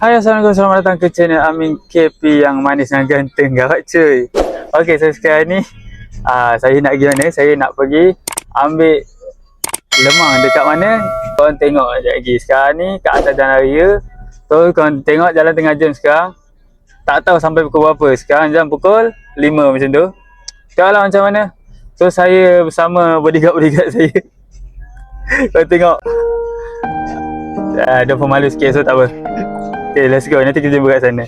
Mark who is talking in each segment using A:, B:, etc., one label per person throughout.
A: Hai, Assalamualaikum, selamat datang ke channel Amin KP yang manis dan ganteng gawat cuy. Okey, so sekarang ni saya nak pergi mana? Saya nak pergi ambil lemang dekat mana? Korang tengok sekejap lagi. Sekarang ni kat atas jalan raya. So korang tengok jalan tengah jam sekarang. Tak tahu sampai pukul berapa. Sekarang jam pukul 5 macam tu. Sekarang macam mana? So saya bersama bodyguard saya. Korang tengok. Dia pemalu sikit, so tak apa. Okay, let's go. Nanti kita jumpa kat sana.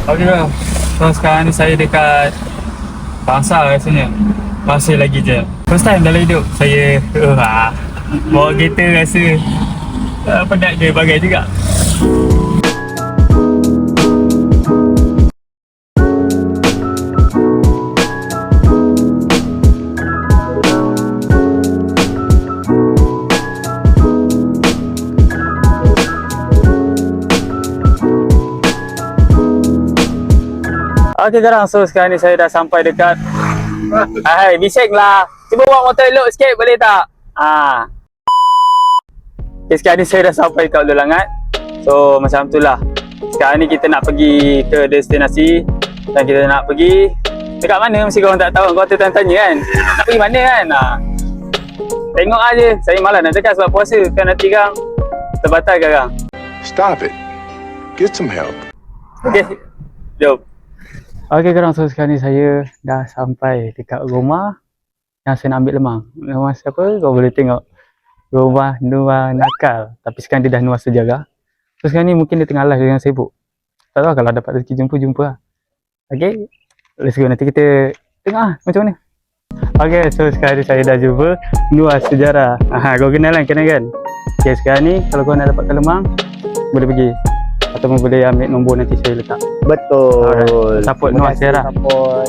A: Okay bro. So sekarang ni saya dekat pasar rasanya. Masih lagi je. First time dalam hidup saya bawa kereta rasa penat je bagai juga. Okey korang, so sekarang ni saya dah sampai dekat hai, bising lah. Cuba bawa motor elok sikit boleh tak? Okay, sekarang ni saya dah sampai kat Ulu Langat. So macam tu lah. Sekarang ni kita nak pergi ke destinasi. Dan kita nak pergi dekat mana mesti korang tak tahu. Korang tanya kan, nak pergi mana kan? Tengok aja. Saya malas nak dekat sebab puasa. Kan nanti kan terbatal korang.
B: Stop it. Get some help.
A: Okay, jom. Okay korang, so sekarang ni saya dah sampai dekat rumah yang saya nak ambil lemang. Rumah siapa? Kau boleh tengok. Rumah Nuah Nakal. Tapi sekarang dia dah Nuah Sejarah. So sekarang ni mungkin dia tengah live dengan sibuk. Tak tahu kalau dapat rezeki jumpa lah. Okay, let's go. Nanti kita tengok macam mana. Okay, so sekarang ni saya dah jumpa Nuah Sejarah. Kau kenal kan? Okay, sekarang ni kalau kau nak dapatkan lemang, boleh pergi. Ataupun boleh ambil nombor nanti saya letak.
C: Betul.
A: Alright. Support Nuah Sejarah.
C: Support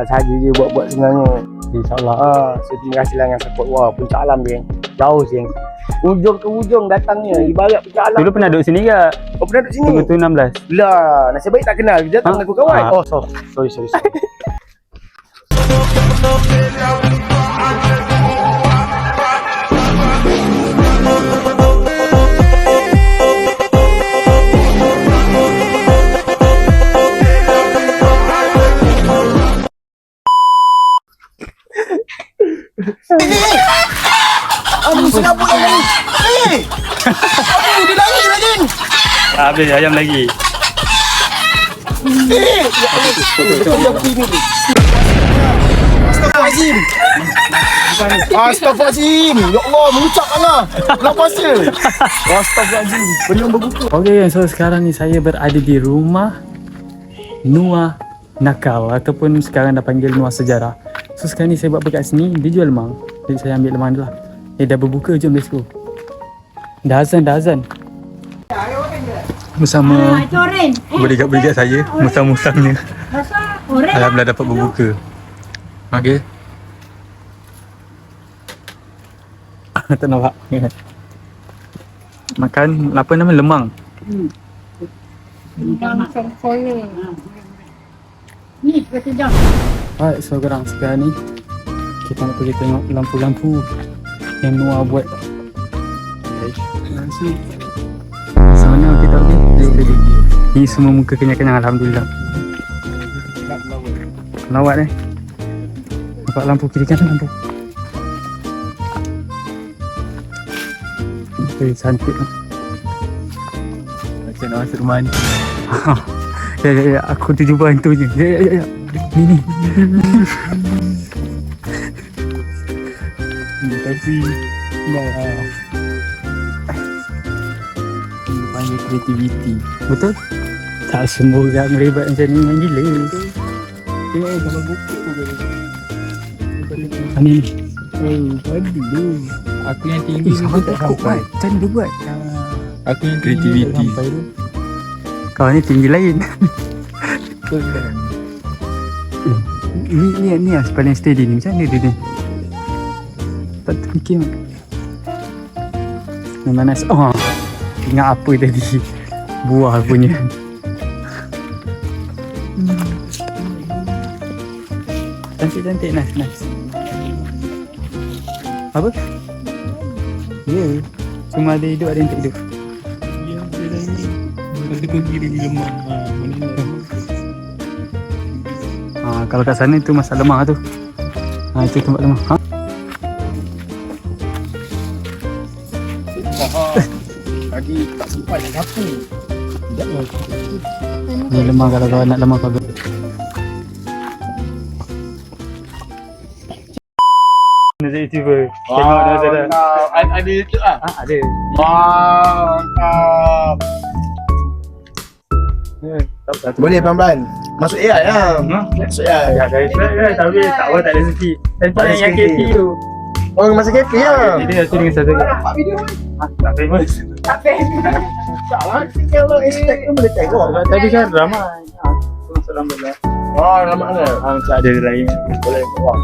C: sahaja je buat sebenarnya.
A: InsyaAllah.
C: So terima kasih lah dengan support. Wah, puncak alam geng. Jauh geng. Ujung ke ujung datangnya. Ibarat puncak alam.
A: Dulu pernah duduk sini ke?
C: Oh, pernah duduk sini?
A: Betul 16.
C: Lah, nasib baik tak kenal. Dia datang aku kawan. Oh, sorry. Aduh, serabut yang ni. Aduh, dia lagi.
A: Habis ayam lagi.
C: Ya Allah. Astaghfirullahaladzim. Ya Allah, mengucapkan lah. Bulan puasa. Astaghfirullahaladzim. Belum berbuka.
A: Okay, so sekarang ni saya berada di rumah Nuah Nakal ataupun sekarang dah panggil Nuah Sejarah. So sekarang ni saya buat dekat sini, dia jual lemang. Jadi saya ambil lemang dulu lah. Dah berbuka, jom let's go. Dah azan. Bersama bodyguard saya, musang-musangnya. Alhamdulillah dapat berbuka. Okay. Tak nampak. Makan apa nama, lemang.
D: Ni kita jom.
A: Alright, so korang sekarang ni kita nak pergi tengok lampu-lampu yang Nuah buat. Macam mana kita pergi? Ni semua muka kenyang-kenyang, Alhamdulillah. Lawat nampak lampu kiri kanan lampu. Okay, cantik lah. Macam nak masuk rumah ni. Ya, aku tu jumpa hantunya. Ya. Ni. Terima kasih. Maaf. Ini panggil kreativiti. Betul? Tak semua orang merebat macam ni, main gila. Tengok kalau buku tu. Ni. Aduh. Aku yang tinggi ni tak sampai. Macam mana dia buat? Aku yang tinggi tak sampai tu. Kau ni tinggi lain. Betul kan? Ni lah paling steady ni. Macam mana dia ni? Tak terfikir. Memang nice. Ingat apa tadi? Buah punya. Cantik-cantik, nice. Apa? Ya. Cuma ada hidup ada yang tak hidup.
C: Yang dia ni ada kiri lemah.
A: Kalau kat sana tu masak lemah tu. Itu tempat lemah.
C: Tadi tak sempat nak sapu.
A: Ni lemah kalau kau nak lemah kau. Ada YouTuber. Tengok dah ada.
C: Ada YouTube ah?
A: Ada.
C: Mantap. Boleh pelan-pelan. Masuk AI lah. Masuk AI.
A: Ya, tapi tak apa tak ada rezeki. Dan tu yang KP tu.
C: Oh, masa KP lah.
A: Dia tu dengan satu.
C: Nampak video ni?
A: Tak famous.
D: Tak famous.
C: Tak lah. Kalau hashtag tu boleh tengok.
A: Tapi kan ramai. Masuk lambat lah.
C: Oh, lama kan?
A: Macam ada lain.
C: Boleh tengok.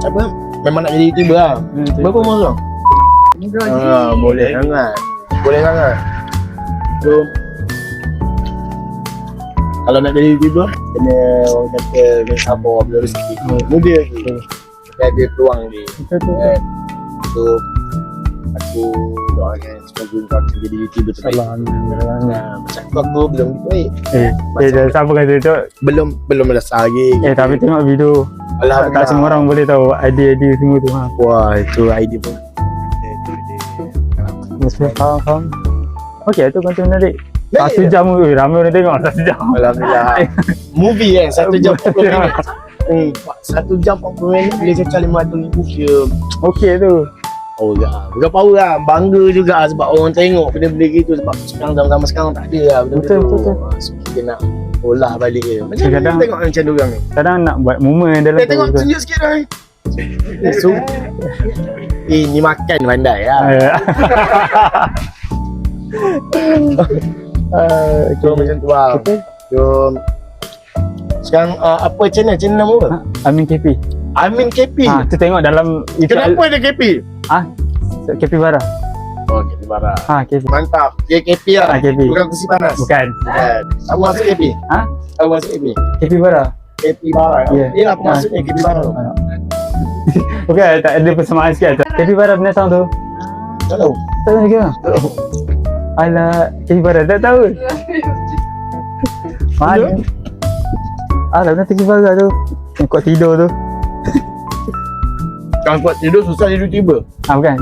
C: Apa? Memang nak jadi YouTuber lah. Berapa umur tu? Boleh sangat. Boleh sangat. So, kalau nak jadi YouTuber, kena orang kata kena sabar bila rezeki. Muda lagi. Dia ada peluang ni. So, aku doakan semoga kau akan jadi YouTuber terbaik. Macam aku belum baik.
A: Siapa kata tu?
C: Belum besar lagi.
A: Tapi tengok video. Tak semua orang boleh tahu idea-idea semua tu.
C: Wah, itu idea pun.
A: Faham. Okey, tu konten menarik. 1 jam tu, ramai orang tengok 1 jam.
C: Alhamdulillah. Movie kan, 1 jam 40 minit. 1 jam 40 minit boleh cecah 500,000 view.
A: Okey tu.
C: Oh ya, bukan power lah. Bangga juga sebab orang tengok benda-benda gitu. Sebab sekarang zaman sekarang tak ada lah benda-benda tu.
A: Betul.
C: So kita nak olah balik je. Macam
A: Kadang-
C: mana tengok macam diorang ni.
A: Kadang nak buat moment dalam
C: Kita tengok tunjuk sikit dah. So, ni makan pandai lah. So macam tu lah. So sekarang apa channel nama apa?
A: Amin KP.
C: Amin KP.
A: Tu tengok dalam
C: Kenapa ada KP?
A: KP Bara.
C: Oh, KP Bara.
A: KP.
C: Mantap. Dia KP lah.
A: KP.
C: Bukan kursi panas.
A: Bukan.
C: Aku masuk KP. Aku masuk KP.
A: KP Bara.
C: KP Bara.
A: Ya.
C: Dia lah maksudnya KP Bara.
A: Bukan, tak ada persamaan sikit. KP Bara binatang tu.
C: Tak tahu.
A: Tak tahu ke? Alah, KP Bara tak tahu. Mana? Alah, binatang KP Bara tu. Yang kuat tidur tu.
C: Kalau kuat tidur susah jadi YouTuber.
A: Bukan.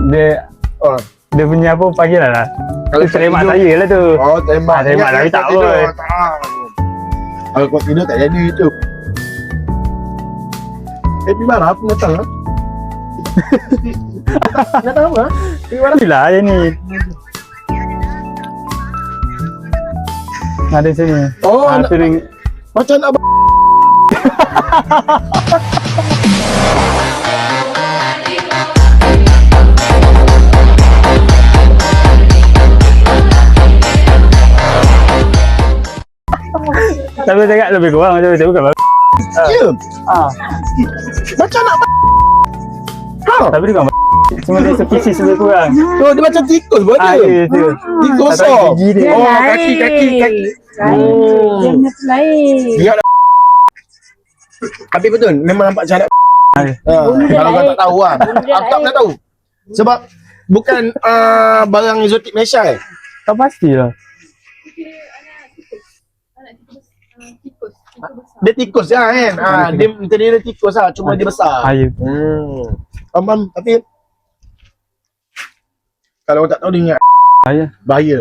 A: Dia punya apa panggil lah.
C: Kalau
A: Itu tembak saya lah tu.
C: Oh, tembak.
A: Tembak tapi tak
C: tidur.
A: apa.
C: Tak. Kalau kuat tidur tak jadi YouTube. KP Bara apa datang lah? Datang apa? KP Bara.
A: Inilah yang ni. Ada sini.
C: Oh,
A: Tu ring.
C: macam nak
A: Tapi cakap lebih kurang macam tu bukan.
C: Ya.
A: Macam
C: nak
A: Tapi dia bukan. Cuma dia sepisi lebih kurang.
C: Oh, dia macam tikus buat dia.
A: Dia.
C: Tikus
A: Tak tahu
C: besar.
A: gigi dia.
C: Oh, kaki.
D: Dia lain.
C: Dia ada. Tapi betul, memang nampak macam kalau kau tak tahu lah. Aku tak pernah tahu. Sebab bukan barang exotic Malaysia
A: Tak pastilah.
C: Dia tikus lah kan. Dia tikus lah, cuma dia besar.
A: Ya.
C: Faham. Tapi kalau orang tak tahu dia ingat
A: Ya.
C: bahaya.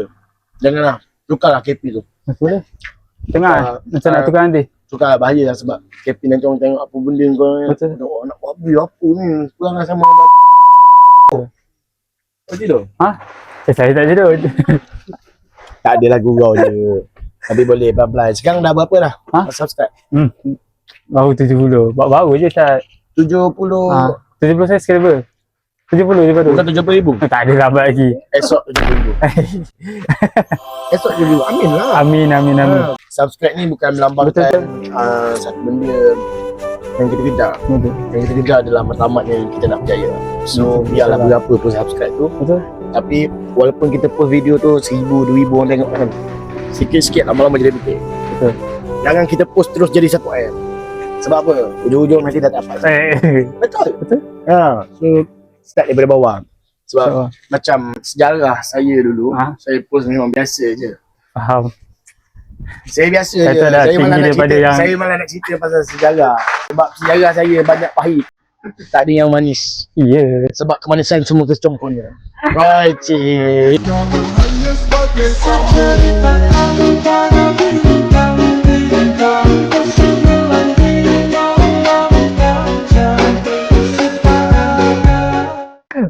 C: Janganlah, tukarlah KP tu.
A: Boleh. Tengah macam nak tukar nanti.
C: Tukarlah, bahaya lah sebab KP nanti orang tengok apa benda kau.
A: Betul.
C: Nak buat apa ni? Kuranglah sama kau tidur?
A: Saya tak tidur.
C: Tak adalah gurau je. Tapi boleh pelan-pelan. Sekarang dah berapa dah? Subscribe?
A: Baru 70. Baru je start.
C: 70.
A: 70 subscriber. 70 je baru.
C: Bukan 70,000.
A: Tak ada lambat lagi.
C: Esok 70,000. Esok 70,000. Amin lah.
A: Amin.
C: Subscribe ni bukan melambangkan satu benda yang kita kejar.
A: Betul.
C: Yang kita kejar adalah matlamat yang kita nak berjaya. So biarlah berapa pun subscribe tu.
A: Betul.
C: Tapi walaupun kita post video tu 1,000, 2,000 orang tengok kan, sikit-sikit lama-lama jadi betul.
A: Betul.
C: Jangan kita post terus jadi 1M. Sebab apa? Ujung-ujung nanti dah dapat. Betul.
A: Betul.
C: So start daripada bawah. Sebab
A: So,
C: macam sejarah saya dulu, saya post memang biasa je.
A: faham.
C: Saya biasa
A: Kata
C: je.
A: dah
C: Saya malah
A: tinggi
C: nak
A: daripada
C: cerita,
A: yang-
C: saya malah nak cerita pasal sejarah. Sebab sejarah saya banyak pahit. Tak ada yang manis.
A: Ya.
C: Sebab kemanisan semua kecongkonnya. Right, cik.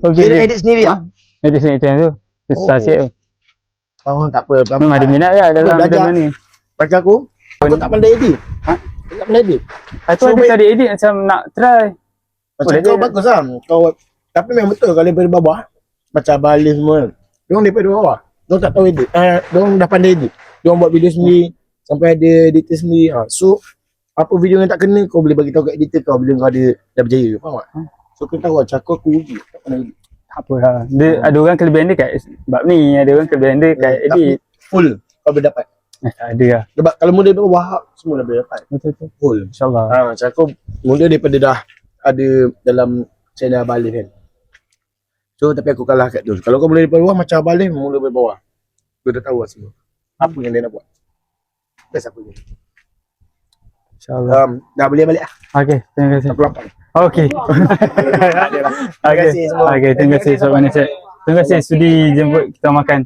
A: Okey.
C: Kira edit sendiri lah.
A: Edit sini tu. Susah
C: Oh.
A: sikit tu.
C: Oh, tak apa.
A: Memang ada minat ke dalam
C: Belajar.
A: bidang ni?
C: Macam aku tak pandai edit. Aku tak pandai edit.
A: Itu
C: So,
A: ada tadi edit macam nak try.
C: Macam
A: Boleh
C: kau
A: je.
C: bagus lah. Kau, tapi memang betul kalau daripada bawah. Macam Abang Alif semua. Diorang daripada bawah. Diorang tak tahu edit. Diorang dah pandai edit. Diorang buat video sendiri. Sampai ada editor sendiri. So, apa video yang tak kena, kau boleh bagi tahu kat editor kau bila kau dah berjaya. Faham tak? So, kau tahu macam aku rugi. Tak pandai edit.
A: Tak apa lah. Dia ada orang kelebihan dia kat bab ni, ada orang kelebihan dia kat
C: Tapi
A: edit.
C: full kau boleh dapat.
A: Tak ada lah.
C: Sebab kalau mula daripada bawah, semua dah boleh dapat.
A: Betul-betul.
C: Full.
A: InsyaAllah.
C: Macam aku mula daripada dah ada dalam channel Abang Alif kan. So tapi aku kalah kat tu. Kalau kau mula daripada bawah macam Abang Alif, mula daripada bawah. Kau dah tahu lah semua. Apa yang dia nak buat. Best apa ni.
A: InsyaAllah.
C: Dah boleh balik lah.
A: Okey, terima kasih.
C: Aku lapar.
A: Okey.
C: kasih semua.
A: Okey, terima kasih Sobat Nasib. Terima kasih sudi jemput kita makan.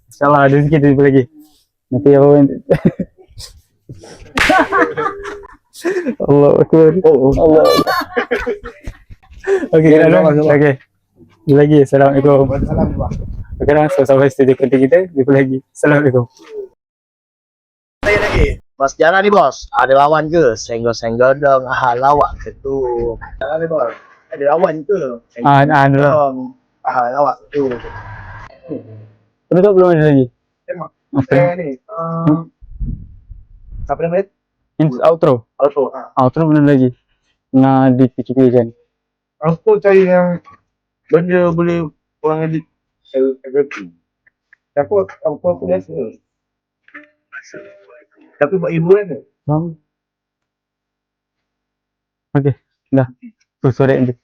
A: InsyaAllah ada sikit jumpa lagi. Nanti apa pun. Allah Akbar. Allah. Okey, kita dulu. Okey. Jumpa lagi. Assalamualaikum.
C: Salam bang.
A: Sekarang sampai studio konten kita. Jumpa lagi. Assalamualaikum.
C: Saya lagi. Bos sejarah ni bos. Ada lawan ke? Senggol-senggol dong. Lawak ke tu? Sejarah ni bos. Ada lawan ke?
A: Ada lah.
C: Lawak tu.
A: Penutup belum ada lagi.
C: Tengok.
A: Okay.
C: Ni. Siapa nama dia?
A: Outro.
C: Alto.
A: Outro belum lagi. Tengah dipikir-fikirkan.
C: Aku cari yang benda boleh orang edit everything. Aku biasa. Tapi buat hiburan ke?
A: Okey. Dah. Surat dia.